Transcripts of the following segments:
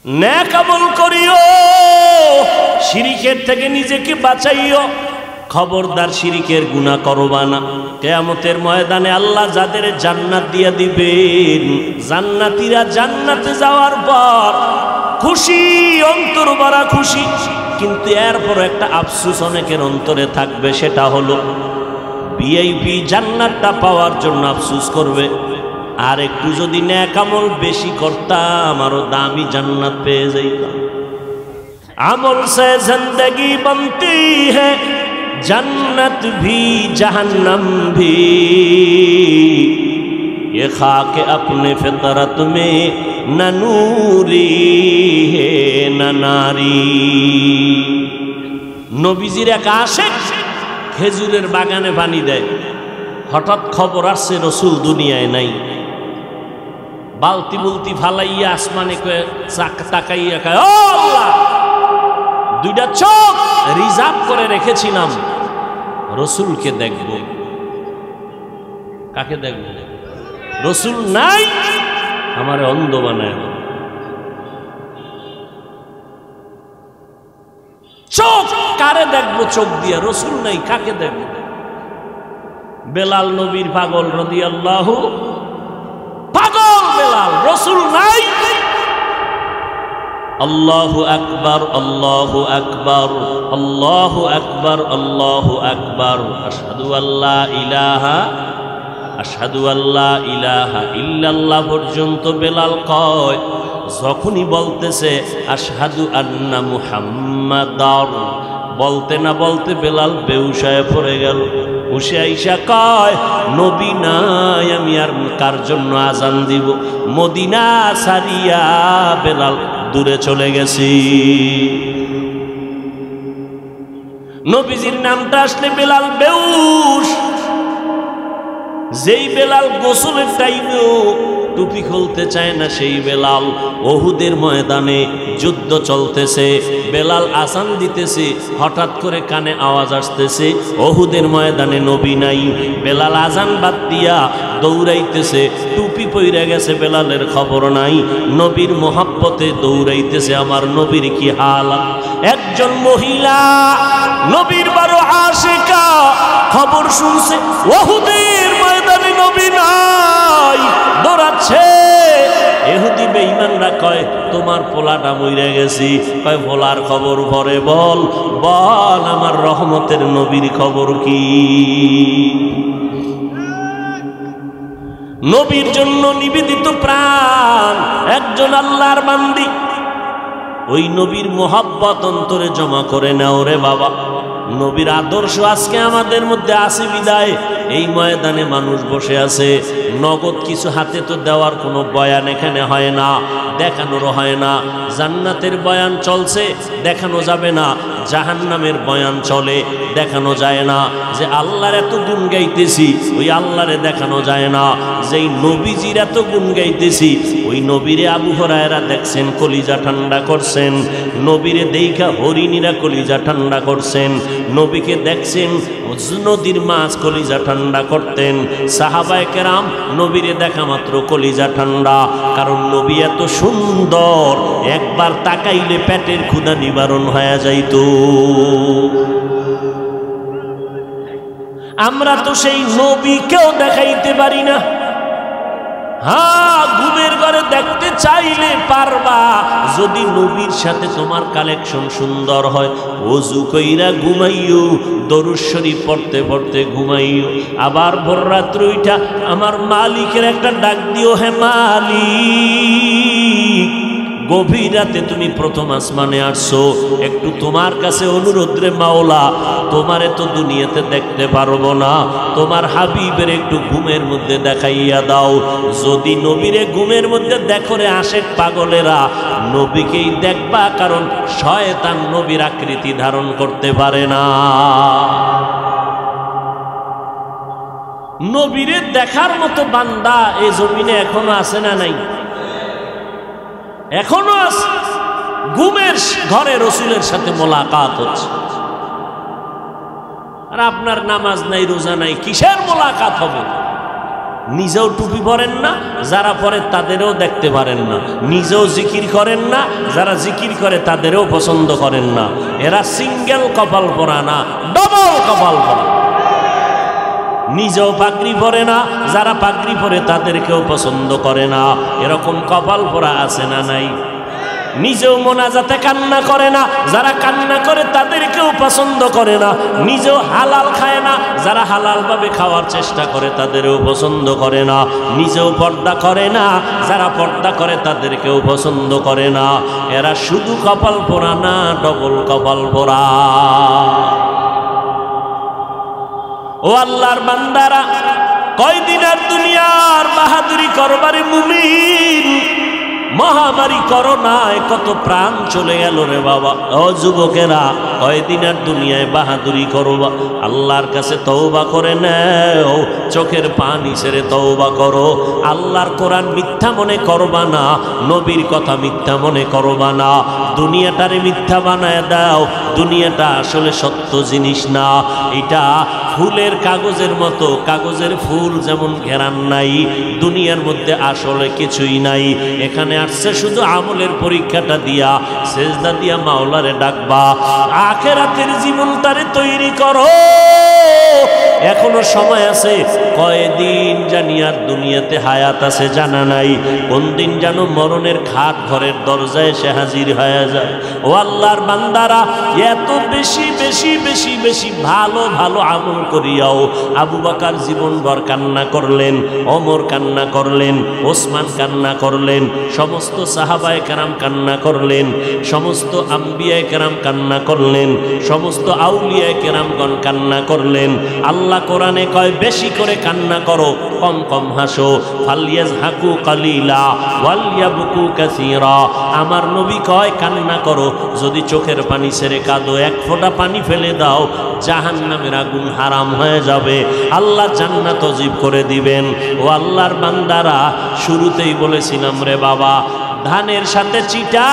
নেক আমল করিও, শিরিকের থেকে নিজেকে বাঁচাইও। খবরদার শিরিকের গুনাহ করবা না। কিয়ামতের ময়দানে আল্লাহ যাদের জান্নাত দিয়ে দিবেন, জান্নাতীরা জান্নাতে যাওয়ার পর খুশি, অন্তর ভরা খুশি, কিন্তু এরপর একটা আফসোস অনেকের অন্তরে থাকবে, সেটা হলো ভিআইপি জান্নাতটা পাওয়ার জন্য আফসোস করবে, আর একটু যদি নেক আমল বেশি করতাম আরো দামি জান্নাত পেয়ে যাইতাম। আমল সে জিंदगी बनती है, जन्नत भी जहन्नम भी, ये खाक अपने फितरत में न नूरी है न नारी। নবীজির এক আশিক খেজুরের বাগানে পানি দেয়, হঠাৎ খবর আসছে রসুল দুনিয়ায় নাই। বালতি বুলতি ফালাইয়া আসমানে তাকাইয়া কয়, ও আল্লাহ, দুইটা চোখ রিজার্ভ করে রেখেছিলাম, রসুলকে দেখব। কাকে দেখব? রসুল নাই, আমারে অন্ধ বানায়। চোখ কারে দেখবো? চোখ দিয়া রসুল নাই, কাকে দেখব? বেলাল নবীর পাগল রাদিয়াল্লাহু, পাগল বেলাল, রসুল নাই। আল্লাহু আকবার, আল্লাহু আকবার, আল্লাহু আকবার, আল্লাহু আকবার, আশহাদু আল্লা ইলাহা, আশহাদু আল্লা ইলাহা ইল্লাল্লাহ পর্যন্ত বেলাল কয়। যখনই বলতেছে আশহাদু আন্না মুহাম্মাদার, বলতে না বলতে বেলাল বেহুশ হয়ে পড়ে গেল। হুশে আইসা কয়, নবী নাই, আমি আর কার জন্য আজান দিব? মদিনা ছাড়িয়া বেলাল দূরে চলে গেছি। নবীজির নামটা আসলে বেলাল বেহুশ। যেই বেলাল গোসলের টাইমেও টুপি খুলতে চায় না, সেই বেলাল ওহুদের ময়দানে যুদ্ধ চলতেছে, বেলাল আজান দিতেছে, হঠাৎ করে কানে আওয়াজ আসতেছে ওহুদের ময়দানে নবী নাই। বেলাল আজান বাদ দিয়া দৌড়াইতেছে, টুপি পইরা গেছে, বেলালের খবর নাই। নবীর মোহাব্বতে দৌড়াইতেছে, আমার নবীর কি হালাত। একজন মহিলা নবীর বড় আশিকা, খবর শুনছে ওহুদের ময়দানে নবী নাই, দৌড়াচ্ছে। ইহুদি বেঈমানরা কয়, তোমার পোলাটা মইরা গেছি। কয়, পোলার খবর পরে বল, বল আমার রহমতের নবীর খবর কি? নবীর জন্য নিবেদিত প্রাণ একজন আল্লাহর বান্দি, ওই নবীর মোহাব্বত অন্তরে জমা করে নাও রে বাবা। নবীর আদর্শ আজকে আমাদের মধ্যে আছে বিদায় এই ময়দানে মানুষ বসে আছে। নগদ কিছু হাতে তো দেওয়ার কোনো বয়ান এখানে হয় না, দেখানোরও হয় না। জান্নাতের বয়ান চলছে, দেখানো যাবে না। জাহান্নামের বয়ান চলে, দেখানো যায় না। যে আল্লাহর এত গুণ গাইতেছি, ওই আল্লাহরে দেখানো যায় না। যেই নবীজির এত গুণ গাইতেছি, ওই নবীরে আবু হুরায়রা দেখছেন, কলিজা ঠান্ডা করছেন। নবীরে দেইখা হরিণীরা কলিজা ঠান্ডা করছেন। নবীকে দেখছেন, নদীর মাছ কলিজা ঠান্ডা করতেন। সাহাবায়ে কেরাম নবীরে দেখা মাত্র কলিজা ঠান্ডা, কারণ নবী এত সুন্দর, একবার তাকাইলে পেটের ক্ষুধা নিবারণ হয়ে যাইত। আমরা তো সেই নবীকেও দেখাইতে পারি না। হ্যাঁ, ঘুমের ঘরে দেখতে চাইলে পারবা, যদি নবীর সাথে তোমার কালেকশন সুন্দর হয়। ওযু কইরা ঘুমাইও, দরুদ শরীফ পড়তে পড়তে ঘুমাইও। আবার ভোর রাত্রে উঠা আমার মালিকের একটা ডাক দিও, হে মালিক, গভীর রাতে তুমি প্রথম আসমানে আসছো, একটু তোমার কাছে অনুরোধ রে মাওলা, তোমারে তো দুনিয়াতে দেখতে পারবো না, তোমার হাবিবের একটু ঘুমের মধ্যে দেখাইয়া দাও। যদি নবীরে ঘুমের মধ্যে দেখো রে আশেক পাগলেরা, নবীকেই দেখবা, কারণ শয়তান নবীর আকৃতি ধারণ করতে পারে না। নবীরে দেখার মতো বান্দা এই জমিনে এখনো আছে না নাই? এখনো আছে। ঘুমের ঘরে রসুলের সাথে মোলাকাত হচ্ছে, আর আপনার নামাজ নাই, রোজা নাই, কিসের মোলাকাত হবে? নিজেও টুপি পরেন না, যারা পরে তাদেরও দেখতে পারেন না, নিজেও জিকির করেন না, যারা জিকির করে তাদেরও পছন্দ করেন না। এরা সিঙ্গেল কপাল পরা না, ডবল কপাল পরা। নিজেও পাগড়ি পরে না, যারা পাগড়ি পরে তাদেরকেও পছন্দ করে না। এরকম কপাল পরা আছে না নাই? নিজেও মোনাজাতে কান্না করে না, যারা কান্না করে তাদেরকেও পছন্দ করে না। নিজেও হালাল খায় না, যারা হালাল ভাবে খাওয়ার চেষ্টা করে তাদেরও পছন্দ করে না। নিজেও পর্দা করে না, যারা পর্দা করে তাদেরকেও পছন্দ করে না। এরা শুধু কপাল পোড়া না, ডবল কপাল পোড়া। ও আল্লাহর বান্দারা, কয়দিনের দুনিয়ার বাহাদুরি করবারে মুমিন। মহামারী করোনায় কত প্রাণ চলে গেল রে বাবা। ও যুবকেরা, কয়দিনের দুনিয়ায় বাহাদুরি করবা, আল্লাহর কাছে তওবা করে নাও, চোখের পানি ছেড়ে তওবা করো। আল্লাহর কোরআন মিথ্যা মনে করবা না, নবীর কথা মিথ্যা মনে করবা না। দুনিয়াটারে মিথ্যা বানায় দাও, দুনিয়াটা আসলে সত্য জিনিস না। এটা ফুলের কাগজের মতো, কাগজের ফুল যেমন ঘেরান নাই, দুনিয়ার মধ্যে আসলে কিছুই নাই। এখানে আসছে শুধু আমলের পরীক্ষাটা দিয়া, সেজদা দিয়া মাওলারে ডাকবা। আখিরাতের জীবনটারে তৈরি করো, এখনো সময় আছে। কয়দিন জানি আর দুনিয়াতে হায়াত আছে জানা নাই, কোন দিন যেন মরণের খাট ঘরের দরজায় এসে হাজির হয়ে যায়। ও আল্লাহর বান্দারা, এত বেশি বেশি বেশি বেশি ভালো ভালো আমল করিয়াও আবু বকর জীবনভর কান্না করলেন, ওমর কান্না করলেন, ওসমান কান্না করলেন, সমস্ত সাহাবায়ে কেরাম কান্না করলেন, সমস্ত আম্বিয়ায়ে কেরাম কান্না করলেন, সমস্ত আউলিয়ায়ে কেরামগণ কান্না করলেন। আল্লাহ কোরআনে কয় বেশি করে কান্না করো, কম কম হাসো। ফালিয়াজহাকু কালিলা ওয়ালিয়াবকু কাসীরা। আমার নবী কয় কান্না করো, যদি চোখের পানি ছেড়ে কাঁদো, এক ফোঁটা পানি ফেলে দাও, জাহান্নামের আগুন হারাম হয়ে যাবে, আল্লাহ জান্নাত ওয়াজিব করে দিবেন। ও আল্লাহর বান্দারা, শুরুতেই বলেছিলাম রে বাবা, ধানের সাথে চিটা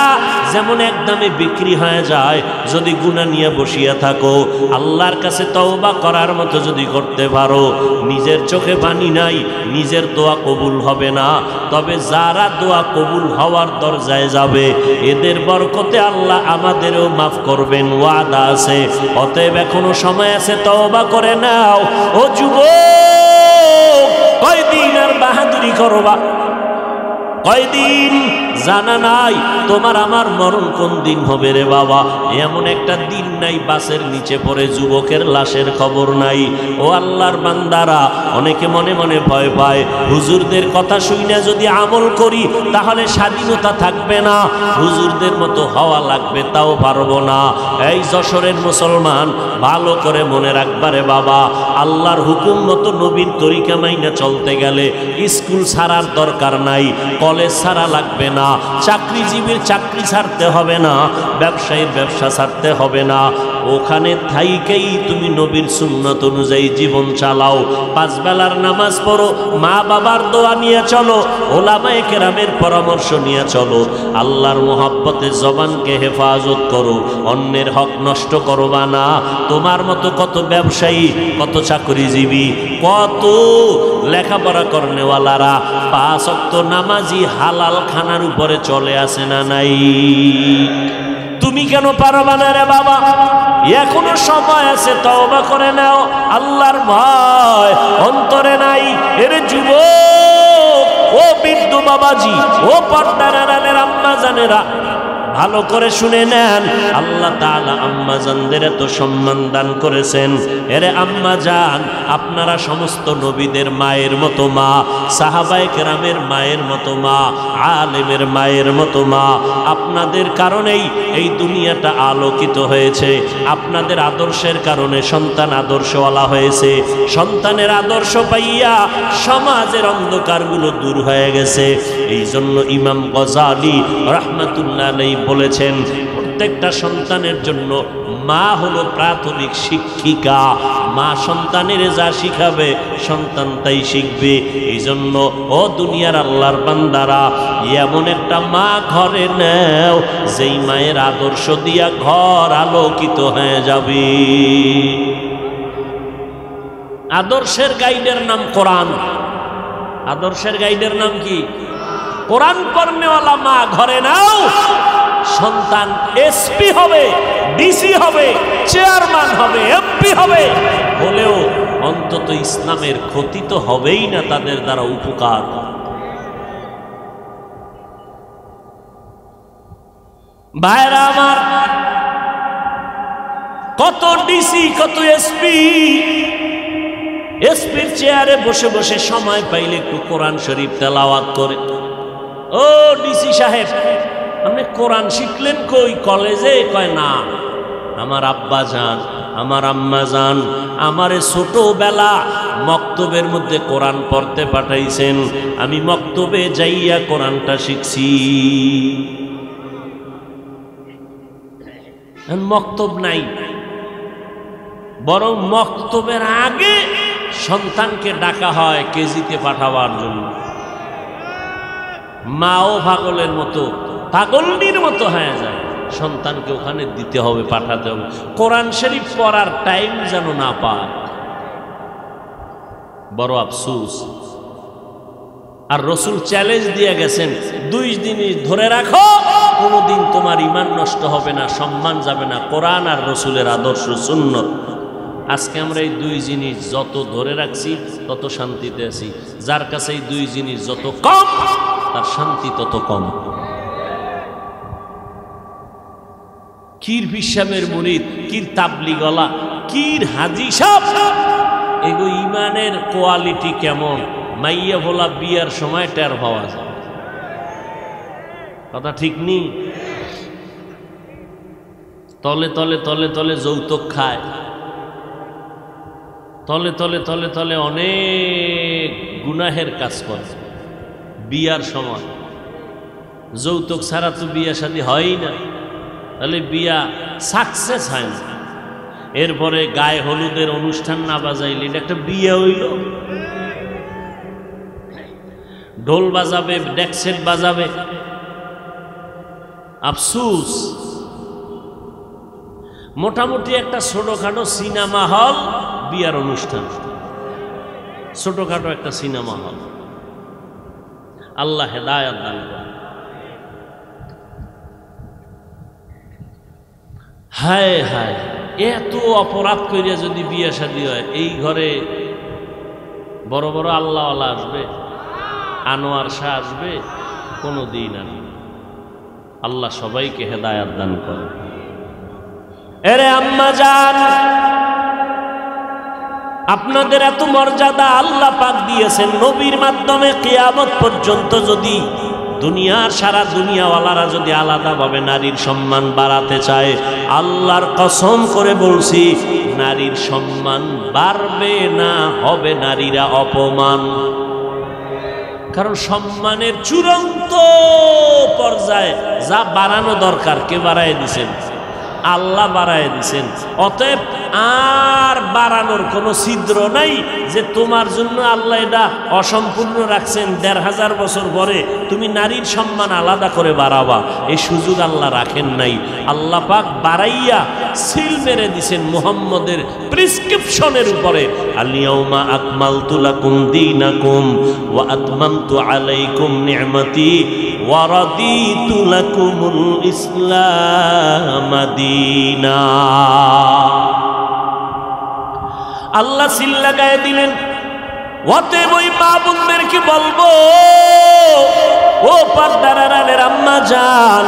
যেমন একদমে বিক্রি হয়ে যায়, যদি গুনাহ নিয়ে বসিয়া থাকো, আল্লাহর কাছে তওবা করার মতো যদি করতে পারো, নিজের চোখে পানি নাই, নিজের দোয়া কবুল হবে না। তবে যারা দোয়া কবুল হওয়ার দরজায় যাবে, এদের বরকতে আল্লাহ আমাদেরও মাফ করবেন, ওয়াদা আছে। অতএব এখনো সময় আছে, তওবা করে নাও। ও যুবক, কয়দিন আর বাহাদুরি করবা? কয়দিন জানা নাই তোমার আমার মরণ কোন দিন হবে রে বাবা। এমন একটা দিন নাই বাসের নিচে পড়ে যুবকের লাশের খবর নাই। ও আল্লাহর বান্দারা, অনেকে মনে মনে ভয় পায়, হুজুরদের কথা শুনে যদি আমল করি তাহলে স্বাধীনতা থাকবে না, হুজুরদের মতো হওয়া লাগবে, তাও পারবো না। এই যশোরের মুসলমান, ভালো করে মনে রাখবারে বাবা, আল্লাহর হুকুম মতো নবীর তরিকা মাইনা চলতে গেলে স্কুল ছাড়ার দরকার নাই, কলেজ ছাড়া লাগবে না, চাকরিজীবীর চাকরি ছাড়তে হবে না, ব্যবসায়ীর ব্যবসা ছাড়তে হবে না। ওখানে থাইকেই তুমি নবীর সুন্নত অনুযায়ী জীবন চালাও, পাঁচ বেলার নামাজ পড়ো, মা বাবার দোয়া নিয়ে চলো, ওলামায়ে কেরামের পরামর্শ নিয়ে চলো, আল্লাহর মোহাব্বতে জবানকে হেফাজত করো, অন্যের হক নষ্ট করবা না। তোমার মতো কত ব্যবসায়ী, কত চাকরিজীবী, কত লেখাপড়া করনেওয়ালারা পাঁচ ওয়াক্ত নামাজি হালাল খানার উপরে চলে আসে না নাই? তুমি কেন পারবা না রে বাবা? এখনো সময় আছে, তওবা করে নাও। আল্লাহর ভয় অন্তরে নাই। এর যুবক, ও বৃদ্ধ বাবাজি, ও পর্দার আড়ালের আম্মা জানেরা, ভালো করে শুনে নেন, আল্লাহ তাআলা আম্মা জানদের এত সম্মান দান করেছেন। এরে আম্মা জান, আপনারা সমস্ত নবীদের মায়ের মতো মা, সাহাবায়ে কেরামের মায়ের মতো মা, আলেমের মায়ের মতো মা। আপনাদের কারণেই এই দুনিয়াটা আলোকিত হয়েছে, আপনাদের আদর্শের কারণে সন্তান আদর্শওয়ালা হয়েছে। সন্তানের আদর্শ পাইয়া সমাজের অন্ধকারগুলো দূর হয়ে গেছে। এই জন্য ইমাম গজালি রাহমাতুল্লাহ আলাইহি বলেছেন, প্রত্যেকটা সন্তানের জন্য মা হলো প্রাথমিক শিক্ষিকা। মা সন্তানের যা শিখাবে সন্তান তাই শিখবে। এই জন্য ও দুনিয়ার আল্লাহর বান্দারা, এমন একটা মা ঘরে নেও যেই মায়ের আদর্শ দিয়া ঘর আলোকিত হয়ে যাবে। আদর্শের গাইডের নাম কোরআন। আদর্শের গাইডের নাম কি? কোরআন পড়নেওয়ালা মা ঘরে নাও, সন্তান এসপি হবে, ডিসি হবে, চেয়ারম্যান হবে, এমপি হবে, হলেও অন্তত ইসলামের ক্ষতি তো হবেই না, তাদের দ্বারা উপকার। ভাইরা আমার, কত ডিসি, কত এসপি, এসপির চেয়ারে বসে বসে সময় পাইলে একটু কোরআন শরীফ তেলাওয়াত করে। ও ডিসি সাহেব, আপনি কোরআন শিখলেন কই? কলেজে? কয় না, আমার আব্বা যান, আমার আম্মা যান আমারে ছোটবেলা মক্তবের মধ্যে কোরআন পড়তে পাঠাইছেন, আমি মক্তবে যাইয়া কোরআনটা শিখছি। মক্তব নাই, বরং মক্তবের আগে সন্তানকে ডাকা হয় কেজিতে পাঠাবার জন্য। মাও পাগলের মতো, পাগলনির মতো হয়ে যায়, সন্তানকে ওখানে দিতে হবে, পাঠাতে হবে, কোরআন শরীফ পড়ার টাইম যেন না পায়। বড় আফসোস। আর রসুল চ্যালেঞ্জ দিয়ে গেছেন, 2 জিনিস ধরে রাখো, কোনোদিন তোমার ঈমান নষ্ট হবে না, সম্মান যাবে না, কোরআন আর রসুলের আদর্শ সুন্নত। আজকে আমরা এই 2 জিনিস যত ধরে রাখছি তত শান্তিতে আছি। যার কাছে এই 2 জিনিস যত কম, তার শান্তি তত কম। কির পিসাবের মুরিদ, কির তাবলিগলা, কির হাজি সাহেব, এগো ইমানের কোয়ালিটি কেমন মাইয়া ভোলা বিয়ার সময় টের পাওয়া যায়। কথা ঠিক নেই? তলে তলে তলে তলে যৌতুক খায়, তলে তলে তলে তলে অনেক গুনাহের কাজ করে। বিয়ার সময় যৌতুক ছাড়া তো বিয়া শাদী হয় না, তাহলে বিয়া সাকসেস হয় না। এরপরে গায়ে হলুদের অনুষ্ঠান না বাজাইলে একটা বিয়ে হইল। ঢোল বাজাবে, ডেকসেট বাজাবে, আফসুস। মোটামুটি একটা ছোটখাটো সিনেমা হল বিয়ার অনুষ্ঠান, ছোটখাটো একটা সিনেমা হল। আল্লাহ হেদায়েত দান করেন। হায় হায়, এত অপরাধ করিয়া যদি বিয়ে শাদী হয়, এই ঘরে বড় বড় আল্লাহওয়ালা আসবে, আনোয়ার শাহ আসবে? কোনো দিন আসবে। আল্লাহ সবাইকে হেদায়েত দান করে। এরে আম্মা জান, আপনাদের এত মর্যাদা আল্লাহ পাক দিয়েছেন নবীর মাধ্যমে। কিয়ামত পর্যন্ত যদি দুনিয়ার সারা দুনিয়াওয়ালারা যদি আলাদাভাবে নারীর সম্মান বাড়াতে চায়, আল্লাহর কসম করে বলছি, নারীর সম্মান বাড়বে না, হবে নারীরা অপমান। কারণ সম্মানের চূড়ান্ত পর্যায়ে যা বাড়ানো দরকার কে বাড়ায় দিছেন? আল্লাহ বাড়ায় দিছেন। অতএব আর বাড়ানোর কোনো ছিদ্র নাই যে তোমার জন্য আল্লাহ এটা অসম্পূর্ণ রাখছেন, ১৫০০ বছর পরে তুমি নারীর সম্মান আলাদা করে বাড়াবা, এই সুযোগ আল্লাহ রাখেন নাই। আল্লাহ পাক বাড়াইয়া সিল মেরে দিছেন মুহাম্মদের প্রেসক্রিপশনের উপরে। আল-ইয়াউমা আকমালতু লাকুম দীনাকুম ওয়া আতমামতু আলাইকুম নি'মাতি ওয়া রাদিতু লাকুমুল ইসলাম দীনা। আল্লাহ সিল লাগায় দিলেন। অতএব ওই মা বোনদেরকে বলবো, ও পর্দার আড়ালের আম্মা জান,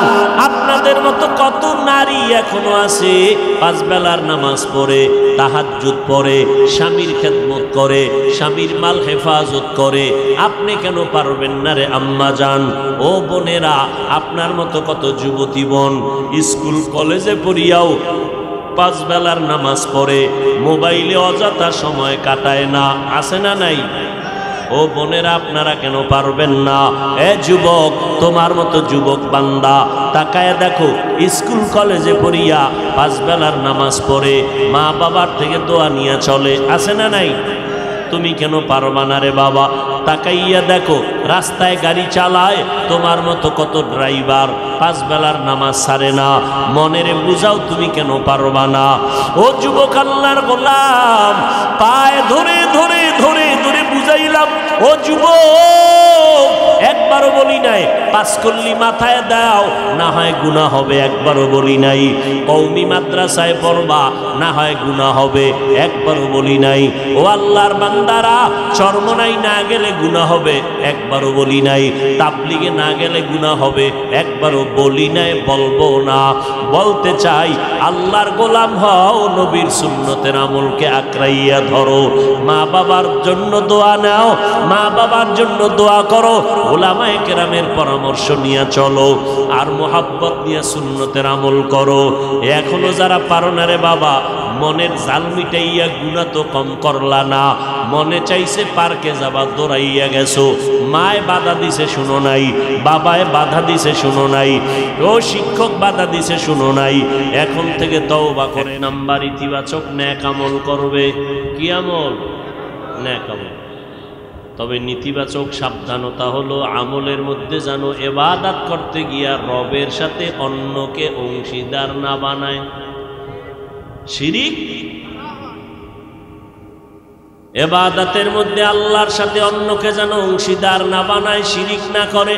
আপনাদের মতো কত নারী এখনো আছে 5 বেলার নামাজ পড়ে, তাহাজ্জুদ পড়ে, স্বামীর খেদমত করে, স্বামীর মাল হেফাজত করে। আপনি কেন পারবেন না রে আম্মা জান? ও বোনেরা, আপনার মতো কত যুবতী বোন স্কুল কলেজে পড়িয়াও 5 বেলার নামাজ পড়ে, মোবাইলে অযথা সময় কাটায় না, আছে না নাই? ও বোনেরা, আপনারা কেন পারবেন না? এ যুবক, তোমার মতো যুবক বান্দা তাকায় দেখো, স্কুল কলেজে পড়িয়া 5 বেলার নামাজ পড়ে, মা বাবার থেকে দোয়া নিয়ে চলে, আছে না নাই? তুমি কেন পারবা না রে বাবা? তাকাইয়া দেখো, রাস্তায় গাড়ি চালায় তোমার মতো কত ড্রাইভার 5 বেলার নামাজ ছাড়ে না। মনেরে বুঝাও, তুমি কেন পারবা না? ও যুবক, আল্লাহর গোলাম, পায়ে ধরে ধরে ধরে হুজুরে বুঝাইলাম, ও যুবক, একবারও বলি নাই পাঁচ কল্লি মাথায় দাও, না হয় গুনাহ হবে, একবারও বলি নাই কওমি মাদ্রাসায় পড়বা, না হয় গুনাহ হবে, একবারও বলি নাই ও আল্লাহর বান্দারা চরমনাই না গেলে গুনাহ হবে, একবারও বলি নাই তাবলিগে না গেলে গুনাহ হবে, একবারও বলি নাই, বলবো না। বলতে চাই আল্লাহর গোলাম হও, নবীর সুন্নতের আমলকে আঁকড়াইয়া ধরো, মা বাবার জন্য দোয়া নাও, মা বাবার জন্য দোয়া করো, উলামায়ে কেরামের পরামর্শ নিয়ে চলো, আর মুহাব্বত নিয়ে সুন্নতের আমল করো। এখনো যারা পারো না রে বাবা, মনের জাল মিটাইয়া গুনাহ তো কম করলা না, মনে চাইছে পার্কে যাবা, দৌড়াইয়া গেছো, মায় বাধা দিছে শুনো নাই, বাবায় বাধা দিছে শুনো নাই, ও শিক্ষক বাধা দিছে শুনো নাই। এখন থেকে তওবা করে নাম্বার ইতিবাচক নেক আমল করবে। কি আমল? নেক আমল। তবে নেতিবাচক সাবধানতা হলো আমলের মধ্যে যেন ইবাদত করতে গিয়া রবের সাথে অন্যকে অংশীদার না বানায়। শিরিক ইবাদতের মধ্যে আল্লাহর সাথে অন্যকে যেন অংশীদার না বানায়, শিরিক না করে।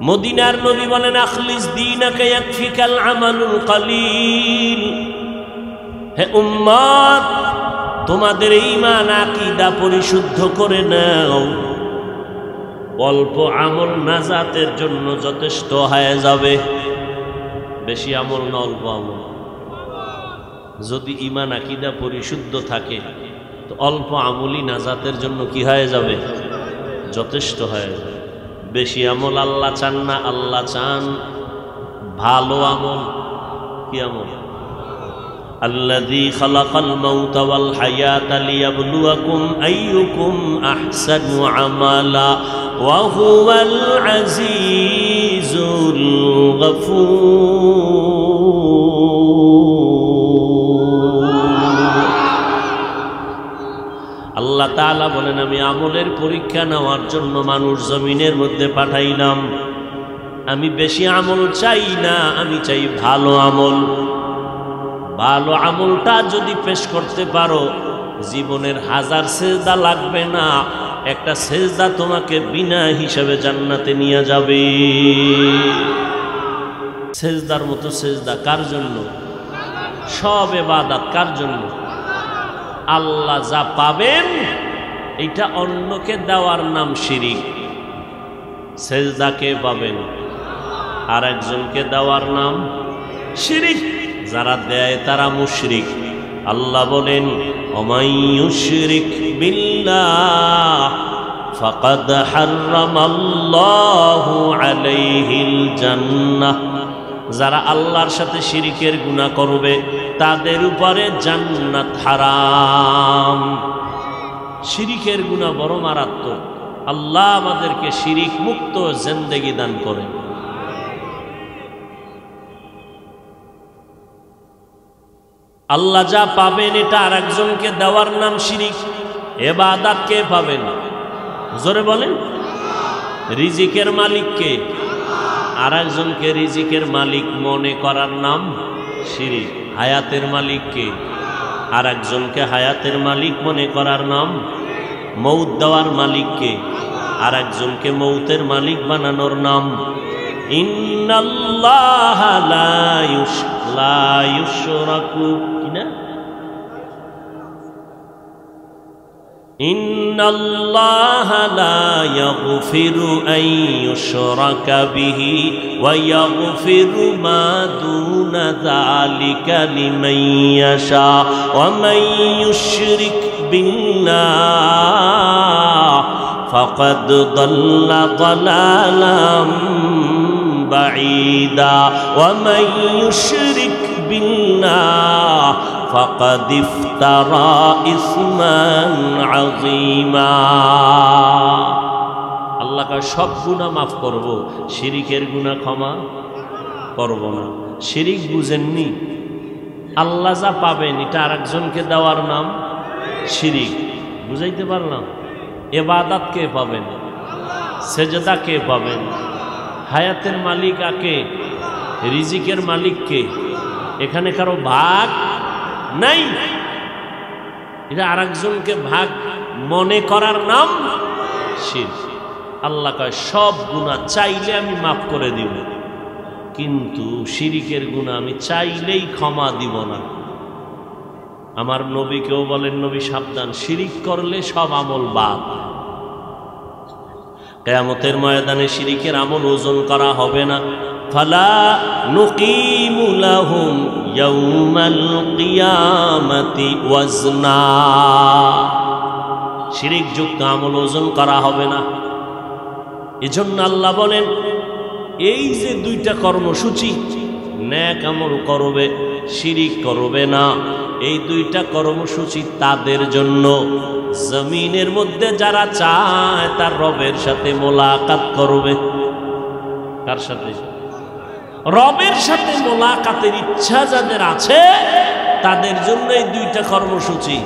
মদিনার নবী বলেন, আখলিস দীনাকা ইয়াকফিকাল আমালুল কলিল। হে উম্মত, তোমাদের ঈমান আকীদা পরিশুদ্ধ করে নাও, অল্প আমল নাজাতের জন্য যথেষ্ট হয়ে যাবে। বেশি আমল না, অল্প আমল। যদি ঈমান আকীদা পরিশুদ্ধ থাকে তো অল্প আমলই নাজাতের জন্য কি হয়ে যাবে? যথেষ্ট হয়ে যাবে। বেশি আমল আল্লাহ চান না, আল্লাহ চান ভালো আমল। কি আমল? আল্লাযী খালাকাল মাউতা ওয়াল হায়াতা লিয়াবলুয়াকুম আইয়ুকুম আহসানু আমালা ওয়া হুয়াল আজিজুল গফুর। আল্লাহ তাআলা বলেন, আমি আমলের পরীক্ষা নেওয়ার জন্য মানুষ জমিনের মধ্যে পাঠাইলাম। আমি বেশি আমল চাই না, আমি চাই ভালো আমল। ভালো আমলটা যদি পেশ করতে পারো, জীবনের 1000 সেজদা লাগবে না, একটা সেজদা তোমাকে বিনা হিসাবে জান্নাতে নিয়ে যাবে। সেজদার মতো সেজদা কার জন্য? সব ইবাদত কার জন্য? আল্লাহ যা পাবেন এটা অন্যকে দেওয়ার নাম শিরিক। সেজদাকে পাবেন, আর একজনকে দেওয়ার নাম শিরিক। যারা দেয় তারা মুশরিক। আল্লাহ বলেন, ওমাই ইউশরিক বিল্লাহ ফাকাদ হারামাল্লাহু আলাইহিল জান্নাহ। যারা আল্লাহর সাথে শিরিকের গুনাহ করবে তাদের উপরে জান্নাত হারাম। শিরিকের গুনাহ বড় মারাত্মক। আল্লাহ আমাদেরকে শিরিক মুক্ত জিন্দেগি দান করেন। আল্লাহ যা পাবেন এটা আর একজনকে দেওয়ার নাম শিরিক। ইবাদত কে পাবেন? জোরে বলেন। রিজিকের মালিক কে? আর একজনকে রিজিকের মালিক মনে করার নাম শিরিক। হায়াতের মালিক কে? আর একজনকে হায়াতের মালিক মনে করার নাম। মৌত দেওয়ার মালিক কে? আর একজনকে মৌতের মালিক বানানোর নাম। ইন্নাল্লাহা লা ইউশরাকু কিনা? ইন্নাল্লাহা লা ইয়াগফিরু আন ইউশরাকা বিহি ওয়া ইয়াগফিরু মা দুনা যালিকা লিমান ইয়াশা ওয়া মান ইউশরিক বিল্লাহ ফাকাদ দাল্লা দালালাম বাঈদা ওয়া মান ইউশরিক বিল্লাহ ফাকাদ ইফতারা ইসমান আযীমা। আল্লাহ কা সব গুনাহ মাফ করব, শিরিকের গুনাহ ক্ষমা করব না। শিরিক বুঝেননি? আল্লাহ যা পাবেন এটা আরেকজনকে দেওয়ার নাম শিরিক। বুঝাইতে পারলাম? ইবাদত কে পাবেন? সেজদা কে পাবেন? হায়াতের মালিক আকে? রিজিকের মালিক কে? এখানে কারো ভাগ নাই। এটা আরেকজনকে ভাগ মনে করার নাম শিরক। আল্লাহ কয় সব গুনাহ চাইলে আমি মাফ করে দিব, কিন্তু শিরিকের গুনাহ আমি চাইলেই ক্ষমা দিব না। আমার নবীকেও বলেন, নবী সাবধান, শিরিক করলে সব আমল বাদ। কিয়ামতের ময়দানে শিরিকের আমল ওজন করা হবে না। ফালা নুকিমু লাহুম ইয়াউমাল কিয়ামাতি ওয়াজনা, শিরিক যুক্ত আমল ওজন করা হবে না। এজন্য আল্লাহ বলেন, এই যে দুইটা কর্মসূচি, নেক আমল করবে, শিরিক করবে না, এই দুইটা কর্মসূচি তাদের জন্য জমিনের মধ্যে যারা চায় তার রবের সাথে মোলাকাত করবে। কার সাথে? রবের সাথে মোলাকাতের ইচ্ছা যাদের আছে তাদের জন্য এই দুইটা কর্মসূচি।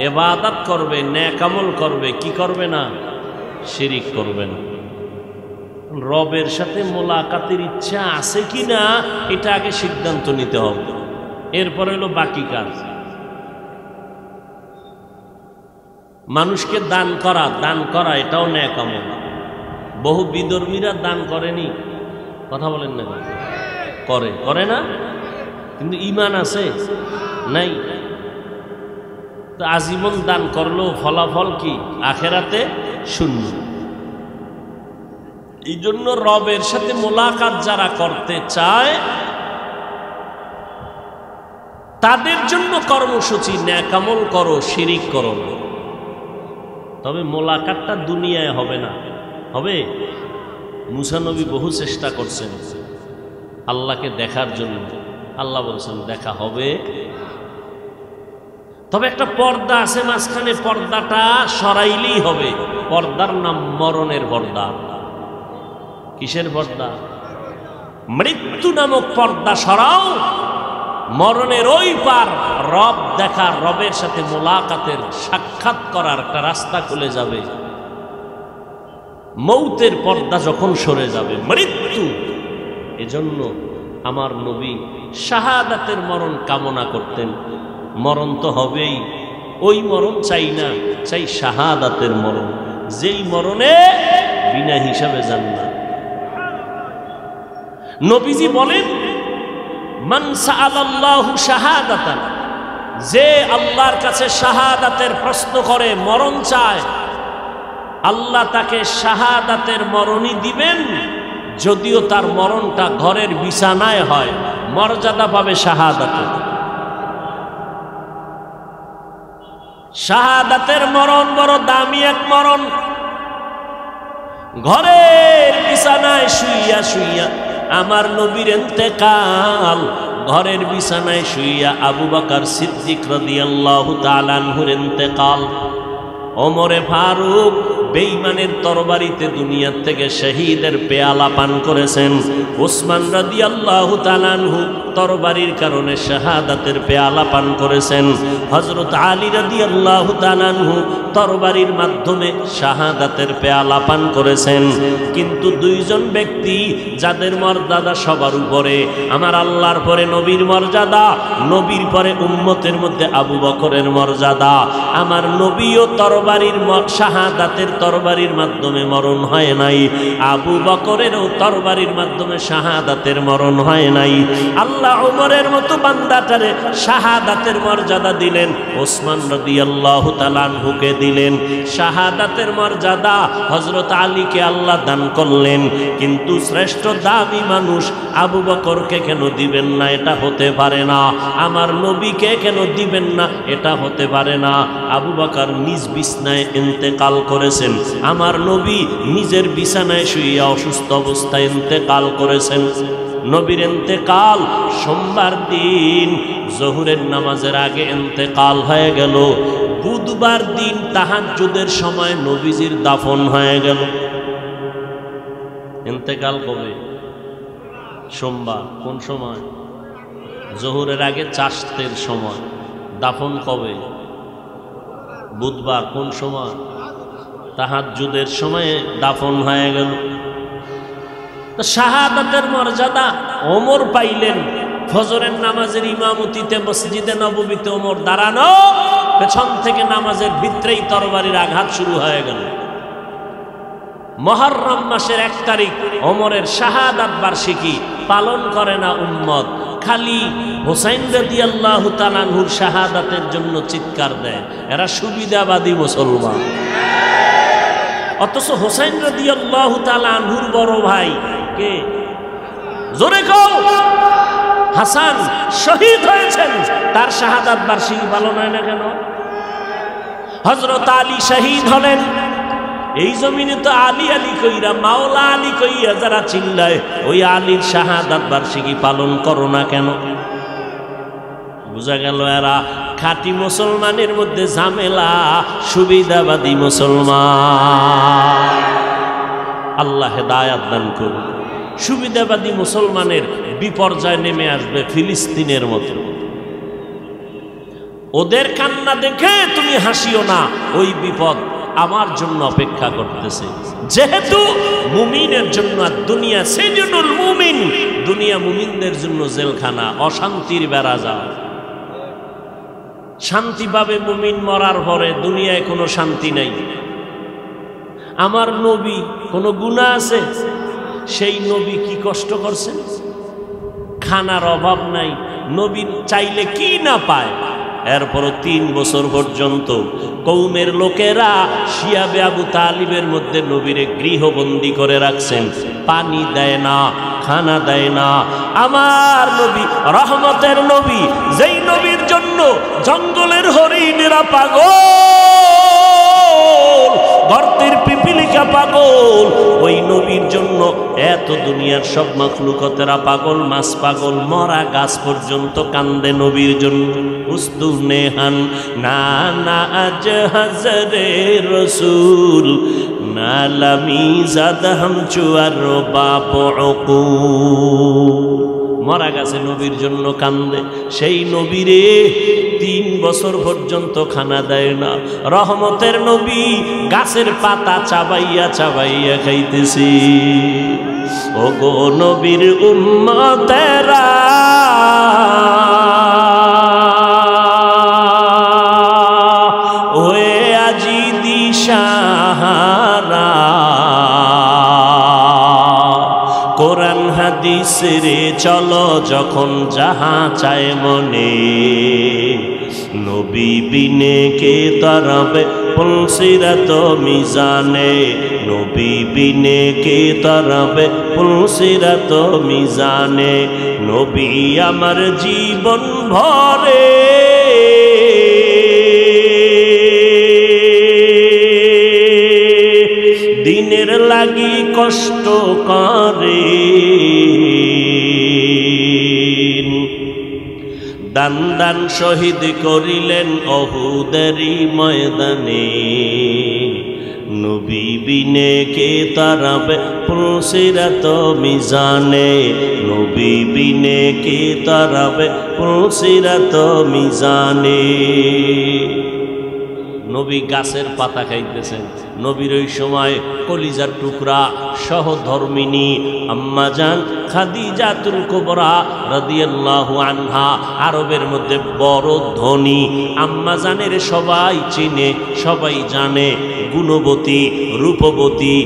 ইবাদত করবে, নেক আমল করবে, কি করবে না? শিরিক করবে না। রবের সাথে মোলাকাতের ইচ্ছা আছে কি না এটা আগে সিদ্ধান্ত নিতে হবে, এরপরে হলো বাকি কাজ। মানুষকে দান করা এটাও নেক আমল। বহু বিধর্মীরা দান করেনি, কথা বলেন না? করে না, কিন্তু ঈমান আছে নাই। তো আজীবন দান করলেও ফলাফল কি? আখেরাতে শূন্য। এই জন্য রবের সাথে মোলাকাত যারা করতে চায় তাদের জন্য কর্মসূচি, নেক আমল করো, শিরিক করো না। তবে মোলাকাতটা দুনিয়ায় হবে না, হবে। মুসা নবী বহু চেষ্টা করছেন আল্লাহকে দেখার জন্য, আল্লাহ বলছেন দেখা হবে, তবে একটা পর্দা আছে মাঝখানে, পর্দাটা সরাইলেই হবে। পর্দার নাম মরণের পর্দা। কিসের পর্দা? মৃত্যু নামক পর্দা সরাও, মরণের ওই পার রব দেখার, রবের সাথে মোলাকাতের, সাক্ষাৎ করার একটা রাস্তা খুলে যাবে। মৌতের পর্দা যখন সরে যাবে, মৃত্যু। এজন্য আমার নবী শাহাদাতের মরণ কামনা করতেন। মরণ তো হবেই, ওই মরণ চাই না, চাই শাহাদাতের মরণ, যেই মরণে বিনা হিসাবে যান না। নবীজি বলেন, মান সাআলাল্লাহু শাহাদাতান, যে আল্লাহর কাছে শাহাদাতের প্রশ্ন করে, মরণ চায়, আল্লাহ তাকে শাহাদাতের মরণই দিবেন। যদিও তার মরণটা ঘরের বিছানায় হয়, মর্যাদা পাবে শাহাদাতের। শাহাদাতের মরণ বড় দামি এক মরণ। ঘরের বিছানায় শুইয়া শুইয়া আমার নবীর ইন্তেকাল, ঘরের বিছানায় শুইয়া আবু বকর সিদ্দিক রাদিয়াল্লাহু তাআলা আনহুর ইন্তেকাল, ওমরে ফারুক বেঈমানের তরবারিতে দুনিয়া থেকে শহীদের পেয়ালা পান করেছেন, ওসমান রাদিয়াল্লাহু তাআলা আনহু তরবারির কারণে শাহাদাতের পেয়ালা পান করেছেন, হযরত আলী রাদিয়াল্লাহু তাআলা আনহু তরবারির মাধ্যমে শাহাদাতের পেয়ালা পান করেছেন। কিন্তু দুইজন ব্যক্তি যাদের মর্যাদা সবার উপরে, আমার আল্লাহর পরে নবীর মর্যাদা, নবীর পরে উম্মতের মধ্যে আবু বকরের মর্যাদা। আমার নবীও তরবারির শাহাদাতের তরবারির মাধ্যমে মরণ হয় নাই, আবু বকরেরও তরবারির মাধ্যমে শাহাদাতের মরণ হয় নাই। আল্লাহ ওমরের মতো বান্দাটারে শাহাদাতের মর্যাদা দিলেন, ওসমান রাদিয়াল্লাহু তাআলা আনহুকে দিলেন। শাহাদাতের মর্যাদা হযরত আলীকে আল্লাহ দান করলেন, কিন্তু শ্রেষ্ঠ দামি মানুষ আবু বকরকে কেন দিবেন না? এটা হতে পারে না। আমার নবীকে কেন দিবেন না? এটা হতে পারে না। আবু বকর নিজ বিছানায় ইন্তেকাল করেছেন, আমার নবী নিজের বিছানায় শুইয়া অসুস্থ অবস্থায় ইন্তেকাল করেছেন। নবীর ইন্তেকাল সোমবার দিন জোহরের নামাজের আগে ইন্তেকাল হয়ে গেল। বুধবার দিন তাহাজ্জুদের সময় নবীজির দাফন হয়ে গেল। ইন্তেকাল কবে? সোমবার। কোন সময়? জোহরের আগে চাষতের সময়। দাফন কবে? বুধবার। কোন সময়? তাহাজ্জুদের সময়ে দাফন হয়ে গেল। শাহাদাতের মর্যাদা ওমর পাইলেন, ফজরের নামাজের ইমামতিতে মসজিদে নববীতে ওমর দাঁড়ানো, পেছন থেকে নামাজের ভিতরেই তরবারির আঘাত শুরু হয়ে গেল। মুহররম মাসের 1 তারিখ ওমরের শাহাদাত বার্ষিকী পালন করে না উম্মত, খালি হুসাইন রাদিয়াল্লাহু তাআলা আনহুর শাহাদাতের জন্য চিৎকার দেয়। এরা সুবিধাবাদী মুসলমান। অথচ হুসাইন রাদিয়াল্লাহু তাআলা আনহুর বড় ভাই কে? জোরে কও। হাসান শহীদ হয়েছেন, তার শাহাদাত বার্ষিকী পালন হয় না কেন? হযরত আলী শহীদ হলেন, এই জমিনে তো আলী আলী কইরা, মাওলা আলী কইয়া যারা চিল্লায়, ওই আলীর শাহাদাত বার্ষিকী পালন করো না কেন? বুঝা গেল এরা খাঁটি মুসলমানের মধ্যে ঝামেলা, সুবিধাবাদী মুসলমান। আল্লাহ হেদায়াত দান করুন। সুবিধাবাদী মুসলমানের বিপর্যয় নেমে আসবে ফিলিস্তিনের মতো। ওদের কান্না দেখে তুমি হাসিও না, ওই বিপদ আমার জন্য অপেক্ষা করতেছে। যেহেতু মুমিনের জন্য দুনিয়া সেজনুল মুমিন, দুনিয়া মুমিনদের জন্য জেলখানা, অশান্তির বেড়া যাও। শান্তি পাবে মুমিন মরার পরে, দুনিয়ায় কোনো শান্তি নাই। আমার নবী কোনো গুনাহ আছে? সেই নবী কি কষ্ট করছেন? খানার অভাব নাই, নবী চাইলে কি না পায়। এরপরও 3 বছর পর্যন্ত কওমের লোকেরা শিয়াবে আবু তালিবের মধ্যে নবীরে গৃহবন্দী করে রাখছেন। পানি দেয় না, খানা দেয় না। আমার নবী রহমতের নবী, যেই নবীর জন্য জঙ্গলের হরিণেরা পাগল, গর্তের পিপিলিকা পাগল, ওই নবীর জন্য এত দুনিয়ার সব মাখলুকতেরা পাগল, মাছ পাগল, মরা গাছ পর্যন্ত কান্দে নবীর জন্য। উস্তু নেহান না না আজ হাজরে রসুল নালামি জাদ হাম চুয়ার বাপ মরা গাছে নবীর জন্য কান্দে। সেই নবীরে 3 বছর পর্যন্ত খানা দেয় না। রহমতের নবী গাছের পাতা চাবাইয়া চাবাইয়া খাইতেছি। ও গো নবীর উম্মতেরা, ওয়ে আজি দিশাহারা, কোরআন হাদিস রে চলো যখন যাহা চায় মনে, নবী বিনে কে তরবে পুলসিরাত মিজানে, নবী বিনে কে তরবে পুলসিরাত মিজানে, নবী আমার জীবন ভরে দিনের লাগি কষ্ট করে, দান দান শহীদ করিলেন অহুদেরই ময়দানে, নবী বিনে কে তারাবে পুলসিরাত মিজানে, নবী বিনে কে তারাবে পুলসিরাত মিজানে। নবী গাছের পাতা খাইতেছেন। নবীর ওই সময় কলিজার টুকরা সহধর্মিনী আম্মাজান খাদিজাতুল কুবরা রাদিয়াল্লাহু আনহা, আরবের মধ্যে বড় ধনী আম্মাজানের সবাই চিনে, সবাই জানে। গুণবতী, রূপবতী,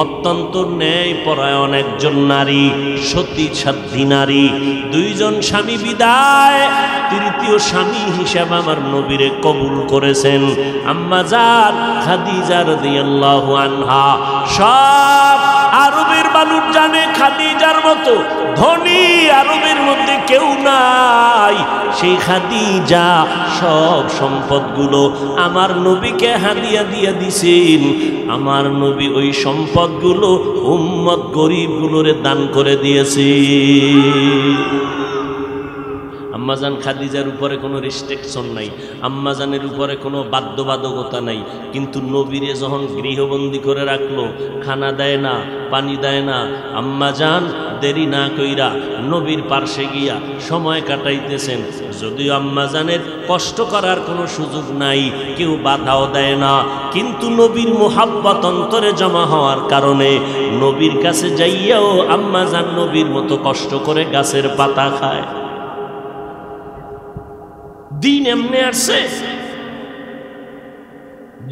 অত্যন্ত ন্যায়পরায়ণ একজন নারী, সতী সাধ্বী নারী। 2 জন স্বামী বিদায়, 3য় স্বামী হিসাবে আমার নবীরে কবুল করেছেন আম্মাজান খাদিজা রাদিয়াল্লাহু আনহা। সব আরবের মানুষ জানে খাদিজার মতো ধনী আরবের মধ্যে কেউ নাই। সেই খাদিজা সব সম্পদগুলো আমার নবীকে হাদিয়া দিয়ে দিছেন। আমার নবী ওই সম্পদগুলো উম্মত গরিবগুলোরে দান করে দিয়েছে। আম্মাজান খাদিজার উপরে কোনো রেস্ট্রিকশন নাই, আম্মাজানের উপরে কোনো বাধ্যবাধকতা নাই। কিন্তু নবীরে যখন গৃহবন্দী করে রাখলো, খানা দেয় না, পানি দেয় না, আম্মাজান দেরি না কইরা নবীর পার্শ্বে গিয়া সময় কাটাইতেছেন। যদিও আম্মাজানের কষ্ট করার কোনো সুযোগ নাই, কেউ বাধাও দেয় না, কিন্তু নবীর মুহাব্বত অন্তরে জমা হওয়ার কারণে নবীর কাছে যাইয়াও আম্মাজান নবীর মতো কষ্ট করে গাছের পাতা খায়। দিন এমনি আসছে,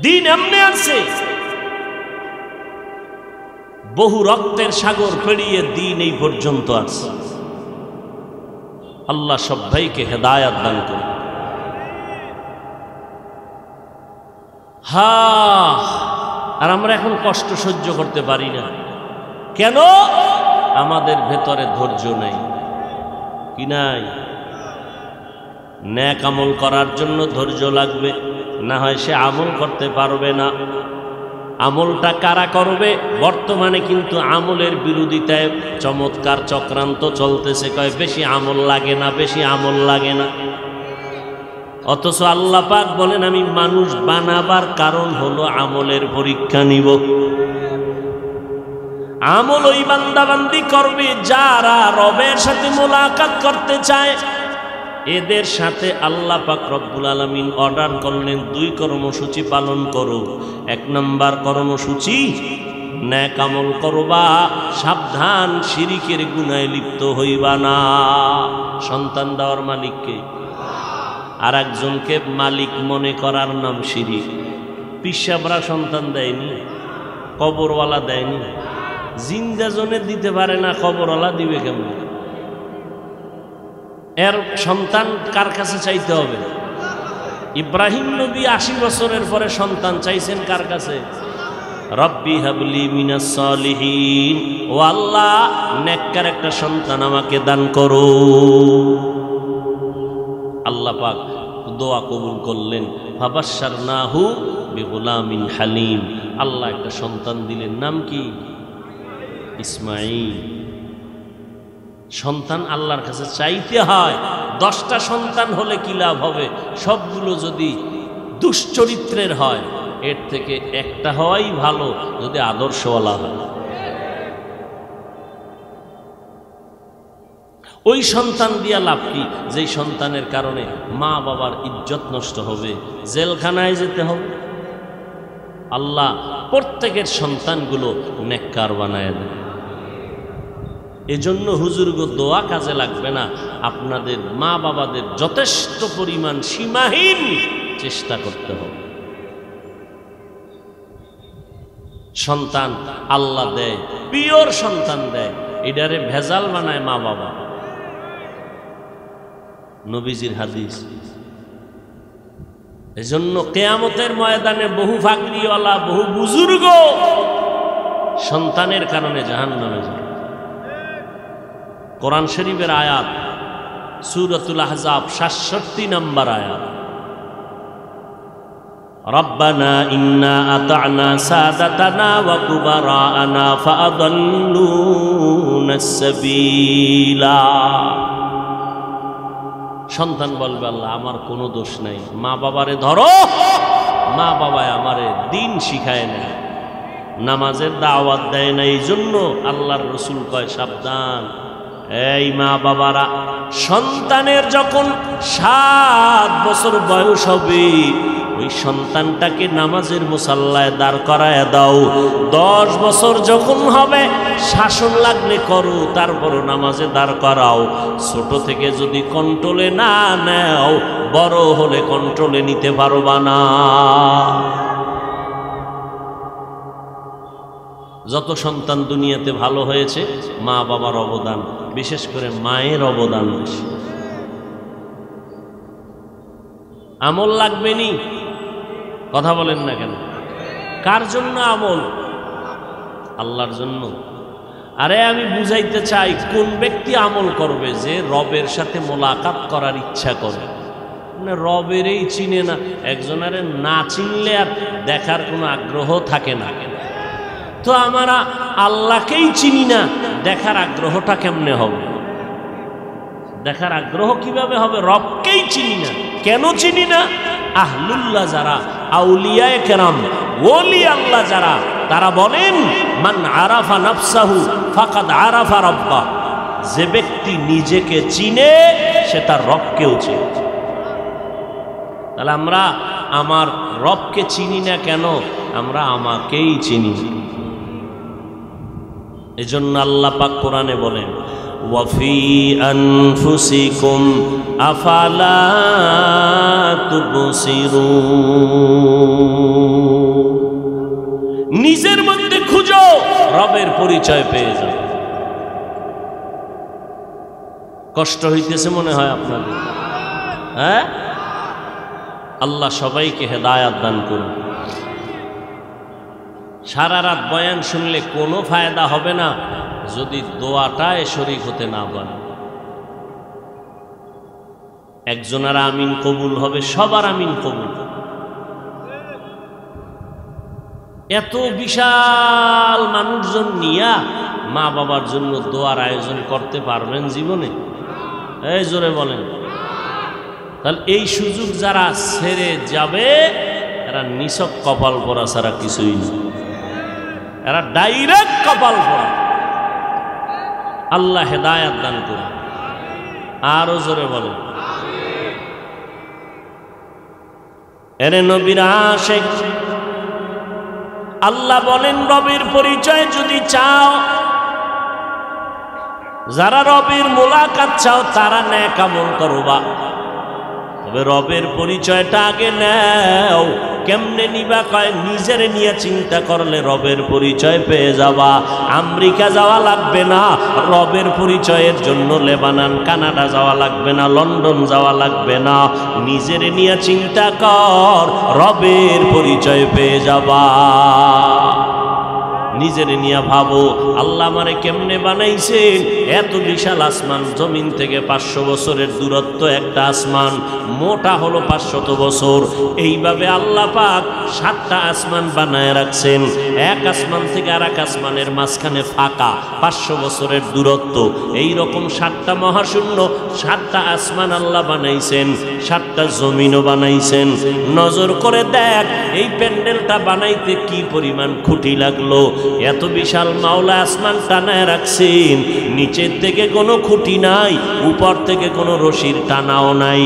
দিন এমনি আসছে। বহু রক্তের সাগর পেরিয়ে দিন এই পর্যন্ত আসছে। আল্লাহ সব ভাইকে হেদায়াত দান করুন। আর আমরা এখন কষ্ট সহ্য করতে পারি না কেন? আমাদের ভেতরে ধৈর্য নেই। কি নাই? নেক আমল করার জন্য ধৈর্য লাগবে, না হয় সে আমল করতে পারবে না। আমলটা কারা করবে? বর্তমানে কিন্তু আমলের বিরোধিতায় চমৎকার চক্রান্ত চলতেছে, কয় বেশি আমল লাগে না, বেশি আমল লাগে না। অথচ আল্লাহ পাক বলেন আমি মানুষ বানাবার কারণ হলো আমলের পরীক্ষা নিব। আমল ওই বান্দাবান্দি করবে যারা রবের সাথে মোলাকাত করতে চায়। এদের সাথে আল্লাহ পাক রব্বুল আলামিন অর্ডার করলেন 2 কর্মসূচি পালন করো। 1 নম্বর কর্মসূচি, নেক আমল করবা, সাবধান শিরিকের গুনাহে লিপ্ত হইবা না। সন্তান দেওয়ার মালিককে, আর একজনকে মালিক মনে করার নাম শিরিক। পিসাবরা সন্তান দেয়নি, কবরওয়ালা দেয়নি, জিন্দা জনে দিতে পারে না, কবরওয়ালা দিবে কেমন? এর সন্তান কার কাছে চাইতে হবে? ইব্রাহিম নবী 80 বছরের পরে সন্তান চাইছেন কার কাছে? রব্বি হাবলি মিনাস সালিহিন, ও আল্লাহ নেককার একটা সন্তান আমাকে দান করো। আল্লাহ পাক দোয়া কবুল করলেন। ফাবাশশারনাহু বিগুলামিন হালিম, আল্লাহ একটা সন্তান দিলেন, নাম কি? ইসমাঈল। সন্তান আল্লাহর কাছে চাইতে হয়। 10টা সন্তান হলে কি লাভ হবে? সবগুলো যদি দুশ্চরিত্রের হয়, এর থেকে একটা হওয়াই ভালো যদি আদর্শওয়ালা হয়। ওই সন্তান দিয়া লাভ কি? যেই সন্তানের কারণে মা বাবার ইজ্জত নষ্ট হবে, জেলখানায় যেতে হবে। আল্লাহ প্রত্যেকের সন্তানগুলো নেককার বানায় দেয়। এজন্য হুজুরগো দোয়া কাজে লাগবে না, আপনাদের মা বাবাদের যথেষ্ট পরিমাণ সীমাহীন চেষ্টা করতে হবে। সন্তান আল্লাহ দেয়, পিওর সন্তান দেয়, এটারে ভেজাল বানায় মা বাবা। নবীজির হাদিস। এজন্য কিয়ামতের ময়দানে বহু ফাকরিওয়ালা, বহু বুজুর্গ সন্তানের কারণে জাহান্নামে যাবে। কোরআন শরীফের আয়াত, সূরাতুল আহজাব 67 নম্বর আয়াত। রব্বানা ইন্না আতা'না সাদাতানা ওয়া কুবারা'না ফাআদাল্লুনাস সাবিলা। সন্তান বলবে আল্লাহ আমার কোনো দোষ নাই, মা বাবারে ধরো, মা বাবায় আমারে দিন শিখায় না, নামাজের দাওয়াত দেয় না। এই জন্য আল্লাহর রসুল কয় সাবধান। এই মা বাবারা, সন্তানের যখন 7 বছর বয়স হবে, ওই সন্তানটাকে নামাজের মুসাল্লায় দাঁড় করায় দাও। 10 বছর যখন হবে, শাসন লাগলে করো, তারপরও নামাজে দাঁড় করাও। ছোট থেকে যদি কন্ট্রোলে না নেও, বড় হলে কন্ট্রোলে নিতে পারবা না। যত সন্তান দুনিয়াতে ভালো হয়েছে, মা বাবার অবদান, বিশেষ করে মায়ের অবদান বেশি। আমল লাগবে নি? কথা বলেন না কেন? কার জন্য আমল? আল্লাহর জন্য। আরে আমি বুঝাইতে চাই, কোন ব্যক্তি আমল করবে? যে রবের সাথে মোলাকাত করার ইচ্ছা করে, মানে রবেরই চিনে না। একজনের না চিনলে আর দেখার কোনো আগ্রহ থাকে না। তো আমরা আল্লাহকেই চিনি না, দেখার আগ্রহটা কেমনে হবে? দেখার আগ্রহ কিভাবে হবে? রবকেই চিনি না। কেন চিনি না? আহলুল্লাহ যারা, আউলিয়ায়ে কেরাম, ওলি আল্লাহ যারা, তারা বলেন মান আরাফা নাফসাহু ফাকাদ আরাফা রাব্বা। যে ব্যক্তি নিজেকে চিনে, সে তার রবকেও চিনে। তাহলে আমরা আমার রবকে চিনি না কেন? আমরা আমাকেই চিনি। এজন্য আল্লাহ পাক কোরআনে বলেন وفي أنفسكم أفلا تبصرون নিজের মধ্যে খুঁজো রবের পরিচয় পেয়ে যাও। কষ্ট হইতেছে মনে হয় আপনাদের, হ্যাঁ? আল্লাহ সবাইকে হেদায়াত দান করুন। সারা রাত বয়ান শুনলে কোনো ফায়দা হবে না যদি দোয়াটায় শরীক হতে না পারে। একজনের আমিন কবুল হবে, সবার আমিন কবুল। এত বিশাল মানুষজন নিয়া মা বাবার জন্য দোয়ার আয়োজন করতে পারবেন জীবনে? এই জোরে বলেন। তাহলে এই সুযোগ যারা ছেড়ে যাবে এরা নিছক কপাল পরা ছাড়া কিছুই না, এরা ডাইরেক্ট কপাল পরা। আল্লাহ হেদায়াত দান করুন। আরো জোরে বলেন। এরে নবীর আশিক, আল্লাহ বলেন রবের পরিচয় যদি চাও, যারা রবের মোলাকাত চাও তারা নেক আমল করবা। তবে রবের পরিচয়টা আগে নাও। কেমনে নিবা? কয় নিজের নিয়ে চিন্তা করলে রবের পরিচয় পেয়ে যাবা। আমেরিকা যাওয়া লাগবে না রবের পরিচয়ের জন্য, লেবানন কানাডা যাওয়া লাগবে না, লন্ডন যাওয়া লাগবে না। নিজের নিয়ে চিন্তা কর, রবের পরিচয় পেয়ে যাবা। নিজের নিয়ে ভাবো আল্লাহ আমারে কেমনে বানাইছেন। এত বিশাল আসমান, জমিন থেকে 500 বছরের দূরত্ব একটা আসমান, মোটা হলো 500 বছর। এইভাবে আল্লাহ পাক 7টা আসমান বানায় রাখছেন। এক আসমান থেকে আর এক আসমানের মাঝখানে ফাঁকা, 500 বছরের দূরত্ব। এই রকম 7টা মহাশূন্য, 7টা আসমান আল্লাহ বানাইছেন, 7টা জমিনও বানাইছেন। নজর করে দেখ এই প্যান্ডেলটা বানাইতে কি পরিমাণ খুঁটি লাগলো। এত বিশাল মাওলা আসমান টানায় রাখছেন, নিচের থেকে কোনো খুঁটি নাই, উপর থেকে কোনো রশির টানাও নাই।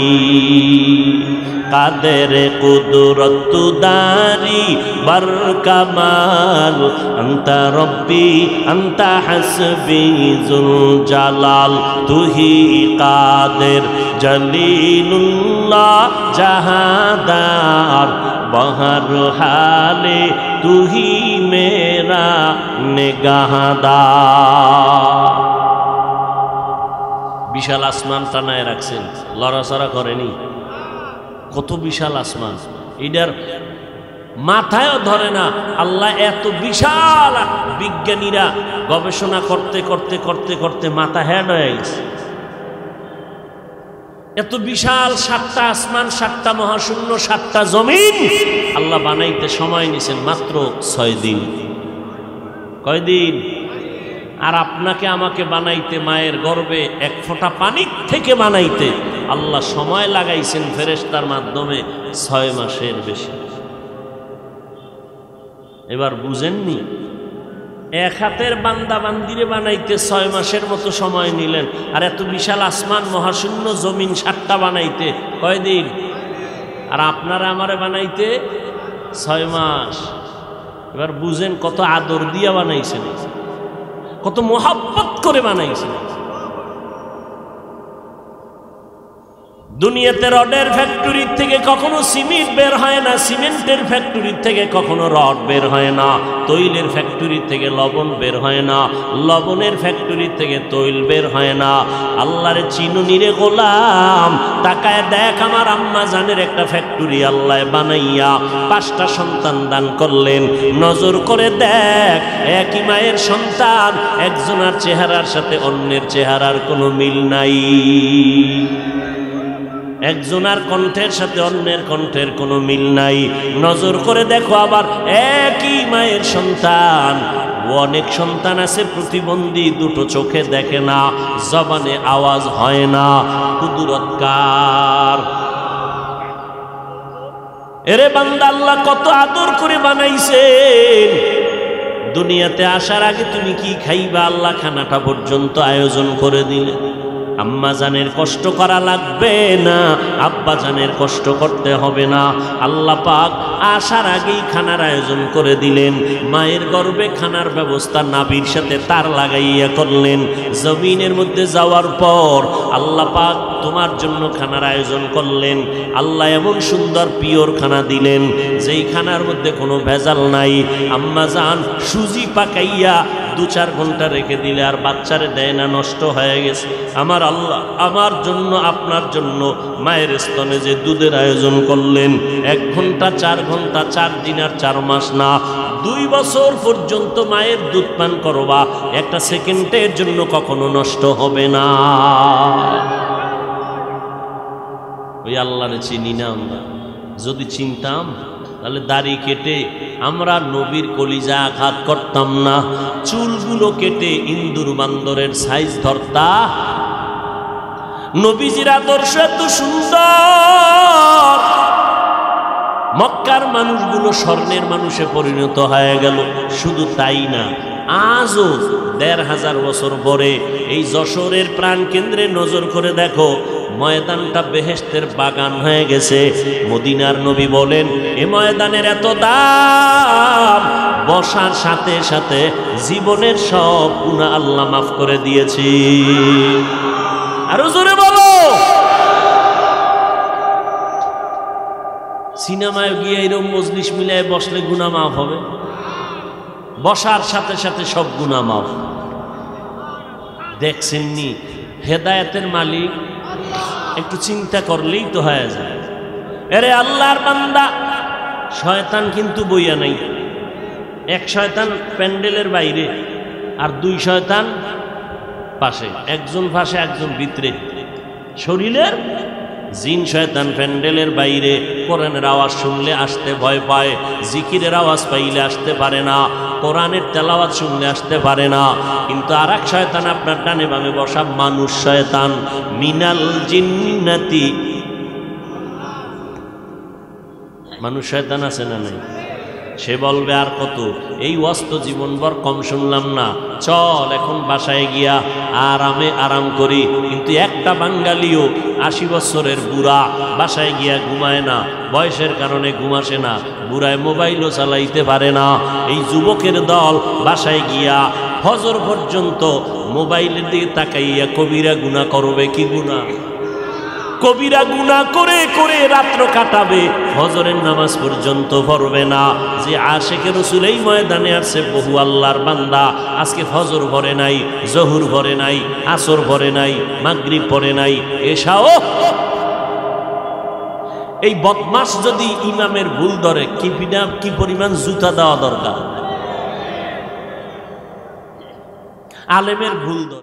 কাদের কুদরত দারি বার কামাল, আনতা রব্বি আনতা হাসবি জুল জালাল, তুহি কাদের জলিলুল্লাহ জাহাদার, বহর হালে তুহি মেরা নিগাহদার। বিশাল আসমান টানায় রাখছেন, লড়াচড়া করেনি। কত বিশাল আসমান, এটার মাথায়ও ধরে না। আল্লাহ এত বিশাল, বিজ্ঞানীরা গবেষণা করতে করতে করতে করতে মাথা হ্যাড হয়ে গেছে। এত বিশাল 7টা আসমান, 7টা মহাশূন্য, 7টা জমিন আল্লাহ বানাইতে সময় নিছেন মাত্র 6 দিন। কয়দিন? আর আপনাকে আমাকে বানাইতে, মায়ের গর্ভে এক ফোঁটা পানি থেকে বানাইতে আল্লাহ সময় লাগাইছেন ফেরেশতার মাধ্যমে 6 মাসের বেশি। এবার বুঝেননি? এক হাতের বান্দা বান্দিরে বানাইতে 6 মাসের মতো সময় নিলেন, আর এত বিশাল আসমান মহাশূন্য জমিন 7টা বানাইতে কয়দিন? আর আপনারা আমারে বানাইতে 6 মাস। এবার বুঝেন কত আদর দিয়া বানাইছেন, কত মোহাব্বত করে বানাইছেন। দুনিয়াতে রডের ফ্যাক্টরি থেকে কখনো সিমেন্ট বের হয় না, সিমেন্টের ফ্যাক্টরি থেকে কখনো রড বের হয় না, তৈলের ফ্যাক্টরি থেকে লবণ বের হয় না, লবণের ফ্যাক্টরি থেকে তৈল বের হয় না। আল্লাহর চিনুনিরে গোলাম, তাকায় দেখ আমার আম্মা জানের একটা ফ্যাক্টরি আল্লাহ বানাইয়া 5টা সন্তান দান করলেন। নজর করে দেখ একই মায়ের সন্তান, একজনের চেহারার সাথে অন্যের চেহারার কোনো মিল নাই, একজনের কণ্ঠের সাথে অন্যের কণ্ঠের কোনো মিল নাই। নজর করে দেখো আবার একই মায়ের সন্তান, অনেক সন্তান আছে প্রতিবন্ধী, দুটো চোখে দেখে না, জবানে আওয়াজ হয় না। কুদরত কার? এরে বান্দা আল্লাহ কত আদর করে বানাইছেন। দুনিয়াতে আসার আগে তুমি কি খাইবা আল্লাহ খানাটা পর্যন্ত আয়োজন করে দিলেন। আম্মা জানের কষ্ট করা লাগবে না, আব্বা জানের কষ্ট করতে হবে না। আল্লাহ পাক আসার আগেই খানার আয়োজন করে দিলেন। মায়ের গর্ভে খানার ব্যবস্থা নাভির সাথে তার লাগাইয়া করলেন। জমিনের মধ্যে যাওয়ার পর আল্লাহ পাক তোমার জন্য খানার আয়োজন করলেন। আল্লাহ এমন সুন্দর পিওর খানা দিলেন, যেই খানার মধ্যে কোনো ভেজাল নাই। আম্মা জান সুজি পাকাইয়া 2-4 ঘন্টা রেখে দিলে আর বাচ্চারে দেয় না, নষ্ট হয়ে গেছে। আমার আল্লাহ আমার জন্য আপনার জন্য মায়ের স্তনে যে দুধের আয়োজন করলেন, 1 ঘন্টা 4 ঘন্টা 4 দিন আর 4 মাস না, 2 বছর পর্যন্ত মায়ের দুধ পান করবা, একটা সেকেন্ডের জন্য কখনো নষ্ট হবে না। ওই আল্লাহরে চিনি না আমরা। যদি চিনতাম তাহলে দাড়ি কেটে আমরা নবীর কলিজা আঘাত করতাম না, চুলগুলো কেটে ইন্দুর বান্দরের সাইজ ধরতা। নবীজির আদর্শ এত সুন্দর, মক্কার মানুষগুলো স্বর্ণের মানুষে পরিণত হয়ে গেল। শুধু তাই না, আজও 1500 বছর পরে এই যশোরের প্রাণ কেন্দ্রে নজর করে দেখো, ময়দানটা বেহেশতের বাগান হয়ে গেছে। মদিনার নবী বলেন, এ ময়দানের এত দাম, বসার সাথে সাথে জীবনের সব গুনাহ আল্লাহ মাফ করে দিয়েছি। আরো জোরে বলো। সিনেমায় গিয়ে এরকম মজলিস মিলায় বসলে গুনাহ মাফ হবে? বসার সাথে সাথে সব গুনাহ মাফ। দেখছেননি হেদায়েতের মালিক? একটু চিন্তা করলেই তো হয়ে যায়। এরে আল্লাহর বান্দা, শয়তান কিন্তু বইয়া নাই। 1 শয়তান প্যান্ডেলের বাইরে আর 2 শয়তান পাশে, একজন পাশে একজন ভিতরে। শরীরের জিন শয়তান প্যান্ডেলের বাইরে, কোরআনের আওয়াজ শুনলে আসতে ভয় পায়, জিকিরের আওয়াজ পাইলে আসতে পারে না, কোরআনের তেলাওয়াত শুনলে আসতে পারে না। কিন্তু আর এক শয়তান আপনার ডানে বামে বসা মানুষ শয়তান, মিনাল জিন্নাতি, মানুষ শয়তান আছে না নাই? সে বলবে আর কত, এই ওয়াস্ত জীবনভর কম শুনলাম না, চল এখন বাসায় গিয়া আরামে আরাম করি। কিন্তু একটা বাঙালিও 80 বছরের বুড়া বাসায় গিয়া ঘুমায় না, বয়সের কারণে ঘুমাসে না, বুড়ায় মোবাইলও চালাইতে পারে না। এই যুবকের দল বাসায় গিয়া ফজর পর্যন্ত মোবাইলের দিকে তাকাইয়া কবিরা গুনাহ করবে। কি গুনাহ? কবিরা গুনাহ করে করে রাত্র কাটাবে, ফজরের নামাজ পর্যন্ত পড়বে না। যে আশিকে রাসূল এই ময়দানে আসছে, বহু আল্লাহর বান্দা আজকে ফজর পড়ে নাই, জোহর পড়ে নাই, আসর পড়ে নাই, মাগরিব পড়ে নাই, এশাও। এই বদমাস যদি ইমামের ভুল ধরে, কি পরিমাণ জুতা দেওয়া দরকার। আলেমের ভুল ধরে